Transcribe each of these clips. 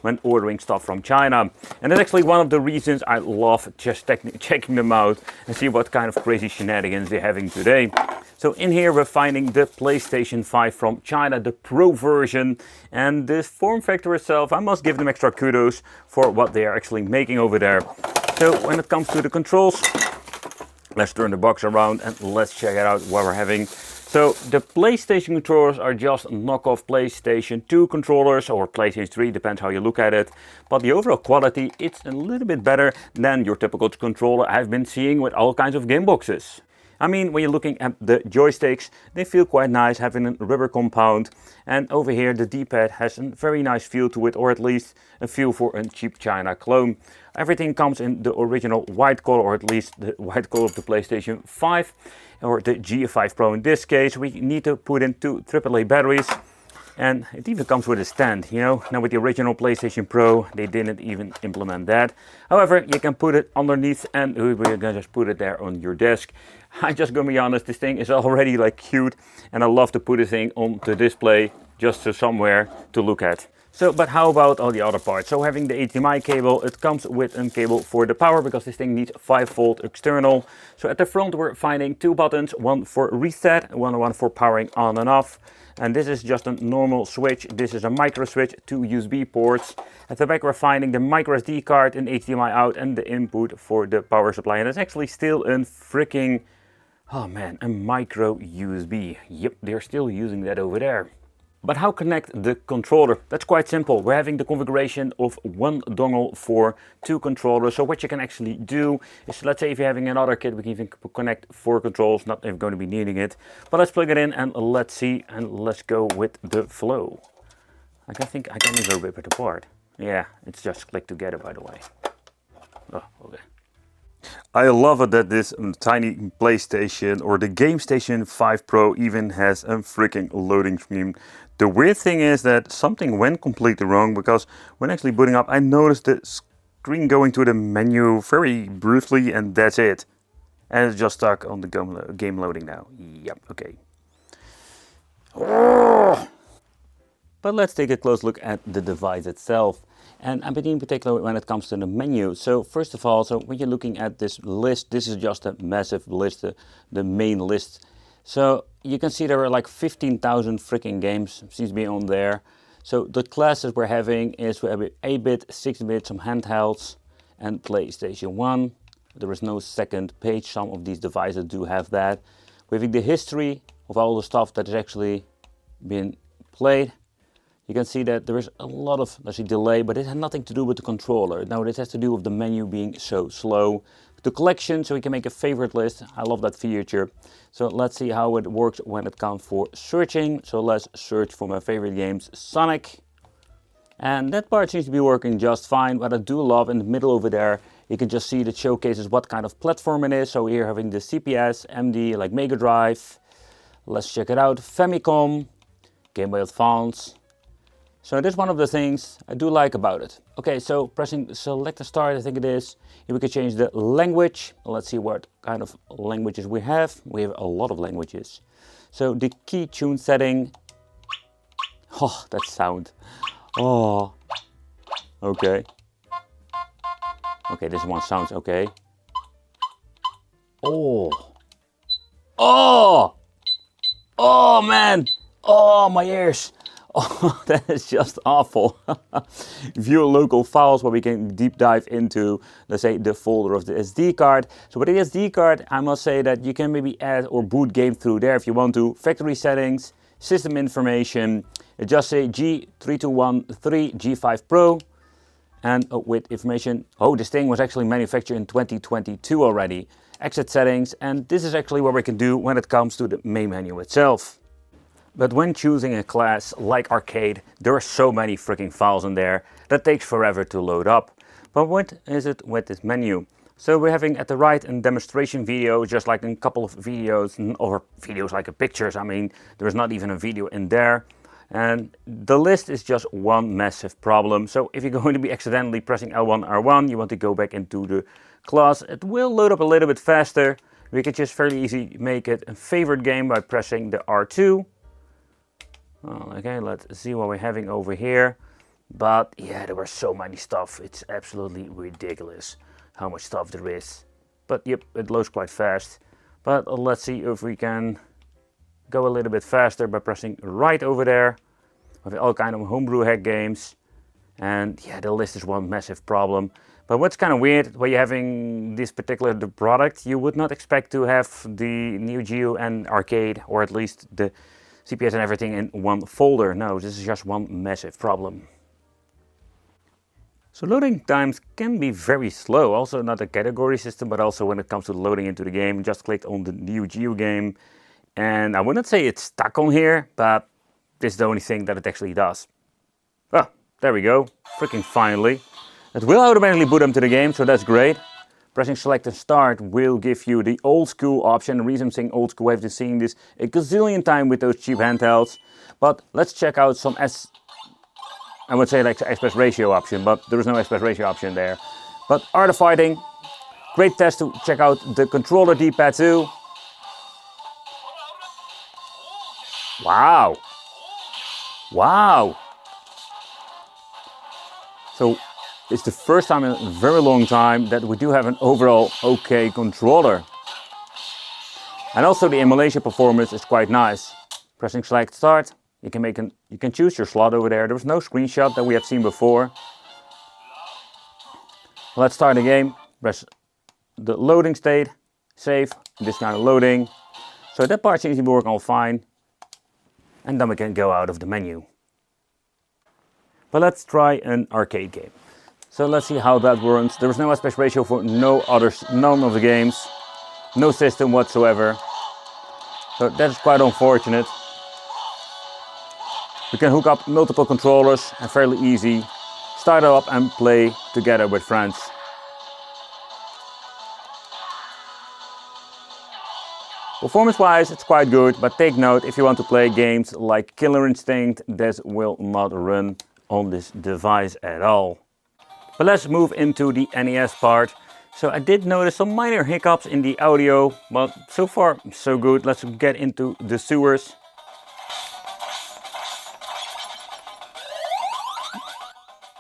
when ordering stuff from China. And that's actually one of the reasons I love just checking them out and see what kind of crazy shenanigans they're having today. So in here we're finding the PlayStation 5 from China, the Pro version, and this form factor itself, I must give them extra kudos for what they are actually making over there. So when it comes to the controls, let's turn the box around and let's check it out what we're having. So the PlayStation controllers are just knockoff PlayStation 2 controllers or PlayStation 3, depends how you look at it. But the overall quality, it's a little bit better than your typical controller I've been seeing with all kinds of game boxes. I mean, when you're looking at the joysticks, they feel quite nice, having a rubber compound. And over here, the D-pad has a very nice feel to it, or at least a feel for a cheap China clone. Everything comes in the original white color, or at least the white color of the PlayStation 5, or the G5 Pro in this case. We need to put in 2 AAA batteries. And it even comes with a stand, you know. Now with the original PlayStation Pro, they didn't even implement that. However, you can put it underneath and we're gonna just put it there on your desk. I'm just gonna be honest, this thing is already like cute and I love to put this thing on the display just so somewhere to look at. So, but how about all the other parts? So having the HDMI cable, it comes with a cable for the power because this thing needs 5-volt external. So at the front we're finding 2 buttons, one for reset, one for powering on and off. And this is just a normal switch. This is a micro switch, 2 USB ports. At the back we're finding the micro SD card, an HDMI out and the input for the power supply. And it's actually still a freaking, oh man, a micro USB. Yep, they're still using that over there. But how connect the controller? That's quite simple. We're having the configuration of 1 dongle for 2 controllers. So what you can actually do is, let's say if you're having another kit, we can even connect 4 controls, not even going to be needing it. But let's plug it in and let's see, and let's go with the flow. I think I can even rip it apart. Yeah, it's just clicked together, by the way. Oh, okay. I love it that this tiny PlayStation or the Game Station 5 Pro even has a freaking loading screen. The weird thing is that something went completely wrong because when actually booting up, I noticed the screen going to the menu very briefly and that's it. And it's just stuck on the game loading now. Yep, okay. Oh! But let's take a close look at the device itself. And in particular when it comes to the menu. So first of all, so when you're looking at this list, this is just a massive list, the main list. So you can see there are like 15,000 freaking games seems to be on there. So the classes we're having is we have 8-bit, 6-bit, some handhelds and PlayStation 1. There is no second page. Some of these devices do have that. We're having the history of all the stuff that has actually been played. You can see that there is a lot of, let's see, delay, but it has nothing to do with the controller. Now this has to do with the menu being so slow. The collection, so we can make a favorite list. I love that feature. So let's see how it works when it comes for searching. So let's search for my favorite games, Sonic. And that part seems to be working just fine. What I do love in the middle over there, you can just see that showcases what kind of platform it is. So here having the CPS, MD, like Mega Drive. Let's check it out, Famicom, Game Boy Advance. So that's one of the things I do like about it. Okay, so pressing select and start, I think it is. Here we can change the language. Let's see what kind of languages we have. We have a lot of languages. So the key tune setting. Oh, that sound. Oh, okay. Okay, this one sounds okay. Oh. Oh. Oh man. Oh, my ears. Oh, that is just awful. View local files where we can deep dive into, let's say, the folder of the SD card. So with the SD card, I must say that you can maybe add or boot games through there if you want to. Factory settings, system information, just say G3213 G5 Pro. And with information, oh, this thing was actually manufactured in 2022 already. Exit settings, and this is actually what we can do when it comes to the main menu itself. But when choosing a class like arcade, there are so many freaking files in there that takes forever to load up. But what is it with this menu? So we're having at the right a demonstration video, just like a couple of videos, or videos like pictures. I mean, there's not even a video in there. And the list is just one massive problem. So if you're going to be accidentally pressing L1, R1, you want to go back into the class, it will load up a little bit faster. We can just fairly easy make it a favorite game by pressing the R2. Okay, let's see what we're having over here. But yeah, there were so many stuff. It's absolutely ridiculous how much stuff there is. But yep, it loads quite fast. But let's see if we can go a little bit faster by pressing right over there. With all kind of homebrew hack games. And yeah, the list is one massive problem. But what's kind of weird, when you're having this particular product, you would not expect to have the Neo Geo and arcade, or at least the CPS and everything in one folder. No, this is just one massive problem. So loading times can be very slow, also not a category system, but also when it comes to loading into the game. Just clicked on the Neo Geo game, and I wouldn't say it's stuck on here, but this is the only thing that it actually does. Oh, there we go, freaking finally. It will automatically boot them to the game, so that's great. Pressing select and start will give you the old school option. The reason I'm saying old school, I've been seeing this a gazillion time with those cheap handhelds. But let's check out some I would say like the aspect ratio option, but there is no aspect ratio option there. But Art of Fighting, great test to check out the controller D-pad too. Wow. Wow. So it's the first time in a very long time that we do have an overall okay controller. And also the emulation performance is quite nice. Pressing select start, you can choose your slot over there. There was no screenshot that we have seen before. Let's start the game. Press the loading state, save, this kind of loading. So that part seems to be working all fine. And then we can go out of the menu. But let's try an arcade game. So let's see how that runs. There is no aspect ratio for none of the games. No system whatsoever. So that is quite unfortunate. We can hook up multiple controllers and fairly easy start it up and play together with friends. Performance wise it's quite good, but take note, if you want to play games like Killer Instinct, this will not run on this device at all. But let's move into the NES part. So I did notice some minor hiccups in the audio, but so far so good. Let's get into the sewers.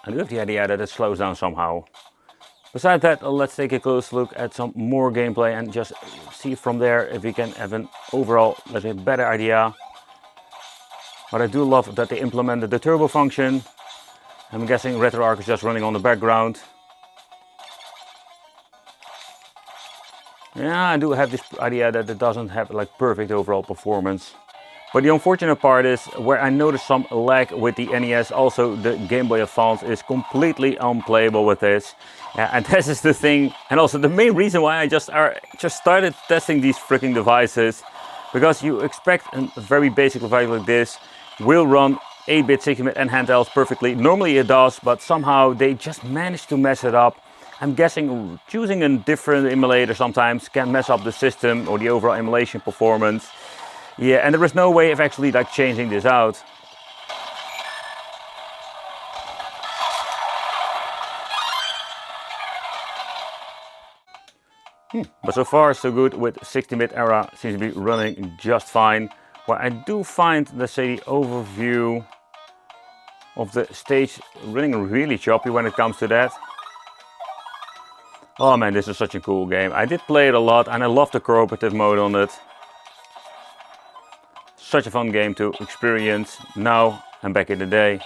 I do have the idea that it slows down somehow. Besides that, let's take a close look at some more gameplay and just see from there if we can have an overall, let's say, better idea. But I do love that they implemented the turbo function. I'm guessing RetroArch is just running on the background. Yeah, I do have this idea that it doesn't have like perfect overall performance. But the unfortunate part is where I noticed some lag with the NES, also the Game Boy Advance is completely unplayable with this. And this is the thing, and also the main reason why I just started testing these freaking devices. Because you expect a very basic device like this will run 8-bit, 16-bit and handhelds perfectly. Normally it does, but somehow they just managed to mess it up. I'm guessing choosing a different emulator sometimes can mess up the system or the overall emulation performance. Yeah, and there is no way of actually like changing this out. But so far so good with 16-bit era, seems to be running just fine. Well, I do find, let's say, the overview of the stage running really choppy when it comes to that. Oh man, this is such a cool game. I did play it a lot and I love the cooperative mode on it. Such a fun game to experience now and back in the day.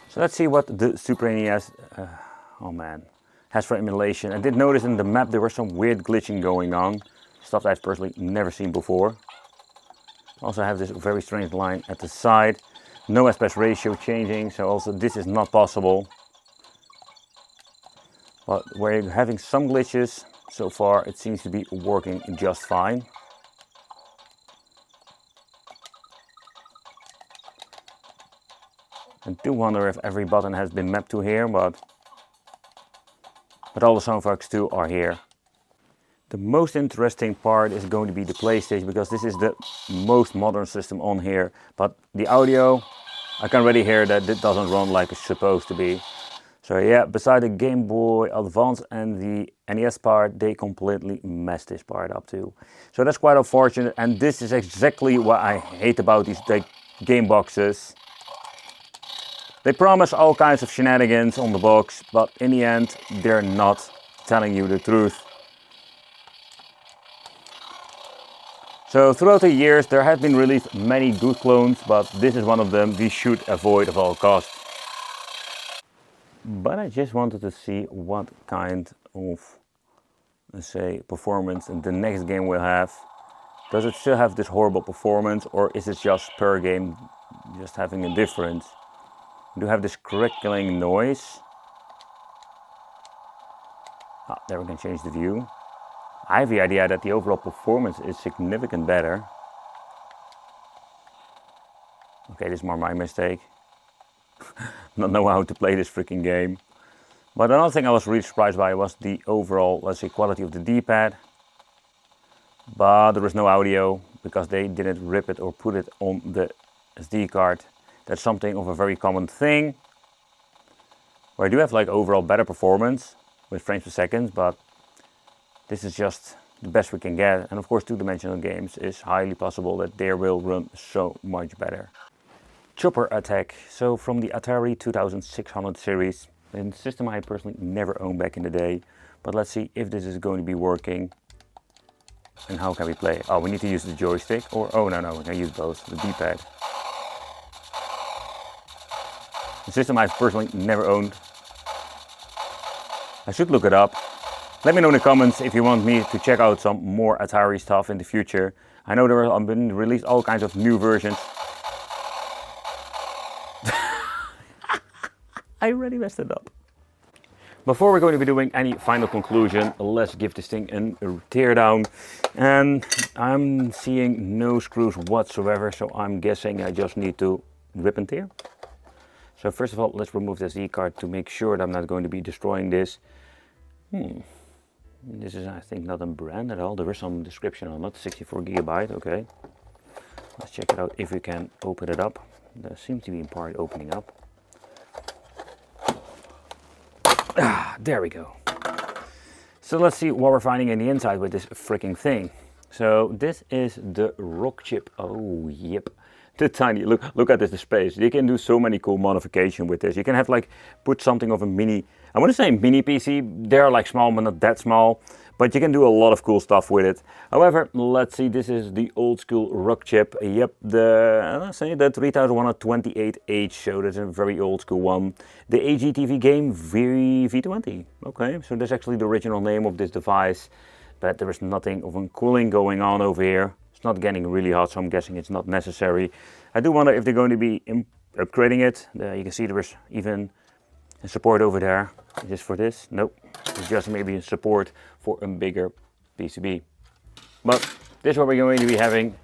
So let's see what the Super NES, oh man, has for emulation. I did notice in the map there was some weird glitching going on. Stuff that I've personally never seen before. Also have this very strange line at the side. No aspect ratio changing, so also this is not possible. But where you're having some glitches, so far it seems to be working just fine. I do wonder if every button has been mapped to here, but all the sound effects too are here. The most interesting part is going to be the PlayStation, because this is the most modern system on here. But the audio, I can already hear that it doesn't run like it's supposed to be. So yeah, beside the Game Boy Advance and the NES part, they completely messed this part up too. So that's quite unfortunate, and this is exactly what I hate about these game boxes. They promise all kinds of shenanigans on the box, but in the end, they're not telling you the truth. So throughout the years, there have been released many good clones, but this is one of them we should avoid at all costs. But I just wanted to see what kind of, let's say, performance the next game will have. Does it still have this horrible performance, or is it just per game just having a difference? We do have this crackling noise. There we can change the view. I have the idea that the overall performance is significantly better. Okay, this is more my mistake. Not know how to play this freaking game. But another thing I was really surprised by was the overall, let's say, quality of the D-pad. But there was no audio because they didn't rip it or put it on the SD card. That's something of a very common thing. Where I do have like overall better performance with frames per second, but this is just the best we can get. And of course, two-dimensional games is highly possible that they will run so much better. Chopper Attack. So from the Atari 2600 series, a system I personally never owned back in the day. But let's see if this is going to be working. And how can we play? Oh, we need to use the joystick, or oh no, we can use both, the D-pad. A system I've personally never owned. I should look it up. Let me know in the comments if you want me to check out some more Atari stuff in the future. I know there have been released all kinds of new versions. I already messed it up. Before we're going to be doing any final conclusion, let's give this thing a teardown. And I'm seeing no screws whatsoever, so I'm guessing I just need to rip and tear. So first of all, let's remove the SD card to make sure that I'm not going to be destroying this. This is, I think, not a brand at all. There is some description on it, 64 gigabyte, okay. Let's check it out if we can open it up. There seems to be in part opening up. There we go. So let's see what we're finding in the inside with this freaking thing. So this is the rock chip. Oh, yep. The tiny, look at this space. You can do so many cool modification with this. You can have like, put something of a mini, I want to say mini PC. They're like small, but not that small. But you can do a lot of cool stuff with it. However, let's see, this is the old school rock chip. Yep, let's say the 3128H, so that's a very old school one. The AGTV game V20. Okay, so that's actually the original name of this device. But there is nothing of a cooling going on over here. It's not getting really hot, so I'm guessing it's not necessary. I do wonder if they're going to be upgrading it. You can see there is even a support over there. Is this for this? Nope. It's just maybe a support for a bigger PCB. But this is what we're going to be having.